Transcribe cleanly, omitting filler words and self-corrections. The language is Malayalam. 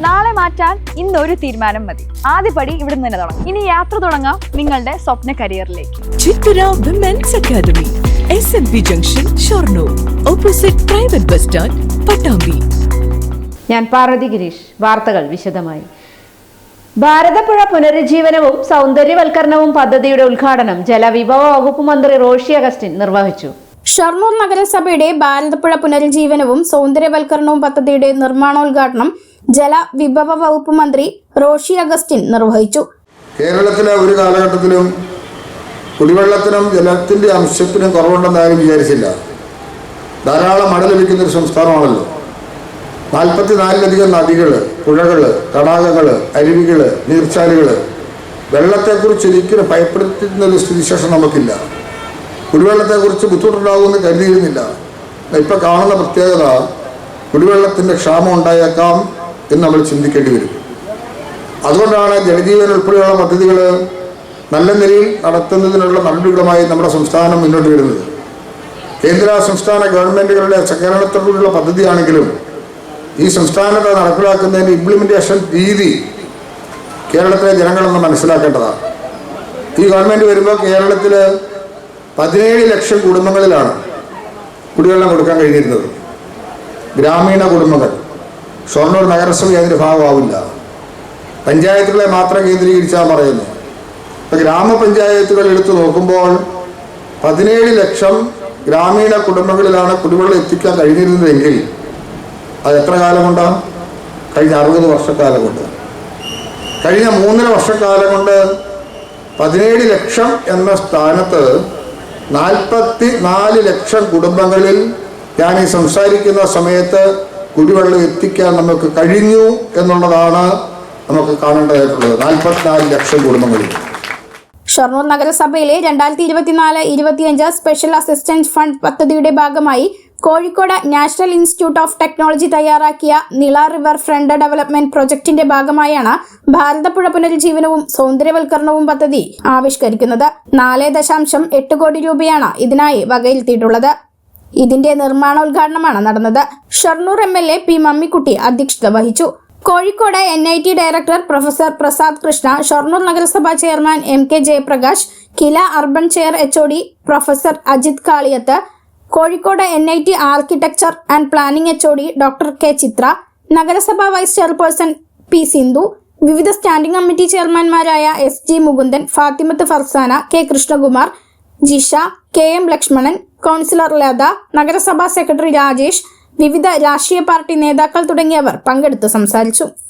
നാളെ മാറ്റാൻ ഇന്നൊരു തീരുമാനം മതി. ആദ്യപടി ഇവിടെ നിന്ന് തന്നെ തുടങ്ങാം. ഇനി യാത്ര തുടങ്ങാം നിങ്ങളുടെ സ്വപ്ന കരിയറിലേക്ക്. Chithara women's academy, SMB junction, Shoranur, opposite private bus stand, Pattambi. ഞാൻ പാർവതി ഗിരീഷ്. വാർത്തകൾ വിശദമായി. ഭാരതപ്പുഴ പുനരുജ്ജീവനവും സൗന്ദര്യവൽക്കരണവും പദ്ധതിയുടെ ഉദ്ഘാടനം ജലവിഭവ വകുപ്പ് മന്ത്രി റോഷി അഗസ്റ്റിൻ നിർവഹിച്ചു. ഷൊർണൂർ നഗരസഭയുടെ ഭാരതപ്പുഴ പുനരുജ്ജീവനവും സൗന്ദര്യവൽക്കരണവും പദ്ധതിയുടെ നിർമ്മാണോദ്ഘാടനം ജലവിഭവ വകുപ്പ് മന്ത്രി റോഷി അഗസ്റ്റിൻ നിർവഹിച്ചു. കേരളത്തിലെ ഒരു കാലഘട്ടത്തിലും കുടിവെള്ളത്തിനും ജലത്തിന്റെ അംശത്തിനും കുറവുണ്ടെന്ന് ആരും വിചാരിച്ചില്ല. ധാരാളം മഴ ലഭിക്കുന്ന ഒരു സംസ്ഥാനമാണല്ലോ. 44ലധികം നദികൾ, പുഴകൾ, തടാകങ്ങൾ, അരുവികൾ, നീർച്ചാലുകൾ. വെള്ളത്തെക്കുറിച്ച് ഒരിക്കലും ഭയപ്പെടുത്തുന്ന ഒരു സ്ഥിതിശേഷം നമുക്കില്ല. കുടിവെള്ളത്തെക്കുറിച്ച് ബുദ്ധിമുട്ടുണ്ടാകുമെന്ന് കരുതിയിരുന്നില്ല. ഇപ്പം കാണുന്ന പ്രത്യേകത കുടിവെള്ളത്തിൻ്റെ ക്ഷാമം ഉണ്ടായേക്കാം എന്ന് നമ്മൾ ചിന്തിക്കേണ്ടി വരും. അതുകൊണ്ടാണ് ജലജീവൻ ഉൾപ്പെടെയുള്ള പദ്ധതികൾ നല്ല നിലയിൽ നടത്തുന്നതിനുള്ള നടപടികളുമായി നമ്മുടെ സംസ്ഥാനം മുന്നോട്ട് വരുന്നത്. കേന്ദ്ര സംസ്ഥാന ഗവൺമെൻറ്റുകളുടെ സഹകരണത്തോടുള്ള പദ്ധതിയാണെങ്കിലും ഈ സംസ്ഥാനത്ത് നടപ്പിലാക്കുന്നതിൻ്റെ ഇംപ്ലിമെൻറ്റേഷൻ രീതി കേരളത്തിലെ ജനങ്ങളൊന്ന് മനസ്സിലാക്കേണ്ടതാണ്. ഈ ഗവൺമെൻറ് വരുമ്പോൾ കേരളത്തിൽ 17 ലക്ഷം കുടുംബങ്ങളിലാണ് കുടിവെള്ളം കൊടുക്കാൻ കഴിഞ്ഞിരുന്നത്. ഗ്രാമീണ കുടുംബങ്ങൾ. ഷൊർണൂർ നഗരസഭ അതിൻ്റെ ഭാഗമാവില്ല. പഞ്ചായത്തുകളെ മാത്രം കേന്ദ്രീകരിച്ചാൽ പറയുന്നു. ഇപ്പം ഗ്രാമപഞ്ചായത്തുകൾ എടുത്തു നോക്കുമ്പോൾ 17 ലക്ഷം ഗ്രാമീണ കുടുംബങ്ങളിലാണ് കുടിവെള്ളം എത്തിക്കാൻ കഴിഞ്ഞിരുന്നതെങ്കിൽ അത് എത്ര കാലം കൊണ്ടാണ്? കഴിഞ്ഞ 60 വർഷക്കാലം കൊണ്ട്. കഴിഞ്ഞ 3.5 വർഷക്കാലം കൊണ്ട് 17 ലക്ഷം എന്ന സ്ഥാനത്ത് 44 ലക്ഷം കുടുംബങ്ങളിൽ ഞാൻ ഈ സംസാരിക്കുന്ന സമയത്ത് കുടിവെള്ളം എത്തിക്കാൻ നമുക്ക് കഴിഞ്ഞു എന്നുള്ളതാണ് നമുക്ക് കാണേണ്ടതായിട്ടുള്ളത്. 44 ലക്ഷം കുടുംബങ്ങളിൽ. ഷൊർണൂർ നഗരസഭയിലെ 2024-25 സ്പെഷ്യൽ അസിസ്റ്റൻസ് ഫണ്ട് പദ്ധതിയുടെ ഭാഗമായി Kozhikode national institute of technology തയ്യാറാക്കിയ നിള റിവർ ഫ്രണ്ട് ഡെവലപ്മെന്റ് പ്രൊജക്ടിന്റെ ഭാഗമായാണ് ഭാരതപ്പുഴ പുനരുജ്ജീവനവും സൗന്ദര്യവൽക്കരണവും പദ്ധതി ആവിഷ്കരിക്കുന്നത്. 4.8 കോടി രൂപയാണ് ഇതിനായി വകയിരുത്തിയിട്ടുള്ളത്. ഇതിന്റെ നിർമ്മാണോദ്ഘാടനമാണ് നടന്നത്. ഷൊർണൂർ MLA P മമ്മിക്കുട്ടി അധ്യക്ഷത വഹിച്ചു. Kozhikode NIT director professor Prasad Krishna, Shoranur നഗരസഭാ chairman MK Jayaprakash, Kila urban chair HOD professor Ajith Kaliyath, Kozhikode NIT architecture and planning HOD doctor K Chithra, നഗരസഭാ വൈസ് ചെയർപേഴ്സൺ P സിന്ധു, വിവിധ സ്റ്റാൻഡിംഗ് കമ്മിറ്റി ചെയർമാൻമാരായ SG Mukundan, Fathimath Farsana, K Krishnakumar, Jisha, KM Lakshmanan, councillor Latha, നഗരസഭാ സെക്രട്ടറി രാജേഷ്, വിവിധ രാഷ്ട്രീയ പാർട്ടി നേതാക്കൾ തുടങ്ങിയവർ പങ്കെടുത്ത് സംസാരിച്ചു.